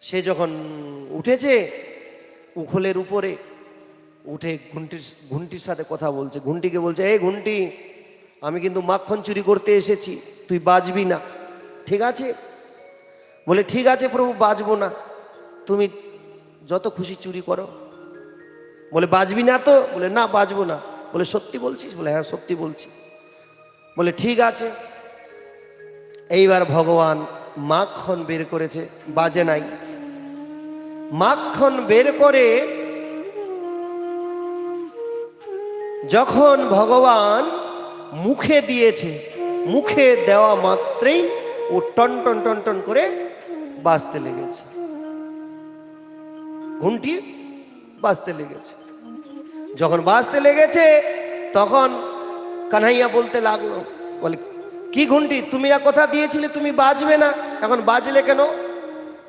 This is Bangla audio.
সে যখন উঠেছে উখলের উপরে, উঠে ঘুন্টির সাথে কথা বলছে, ঘুন্টিকে বলছে, এই ঘুন্টি, আমি কিন্তু মাখন চুরি করতে এসেছি, তুই বাজবি না, ঠিক আছে? বলে ঠিক আছে প্রভু, বাজবো না, তুমি যত খুশি চুরি করো। বলে বাজবি না তো? বলে না, বাজবো না। বলে সত্যি বলছিস? বলে হ্যাঁ সত্যি বলছি। বলে ঠিক আছে। এইবার ভগবান মাখন বের করেছে, বাজে নাই। মাখন বের করে যখন ভগবান মুখে দিয়েছে, মুখে দেওয়া মাত্রেই ও টন টন টন টন করে বাজতে লেগেছে, ঘুন্টি বাজতে লেগেছে। যখন বাজতে লেগেছে তখন কানাইয়া বলতে লাগলো, বলে কি ঘুন্টি, তুমি না কথা দিয়েছিলে তুমি বাজবে না, এখন বাজলে কেন?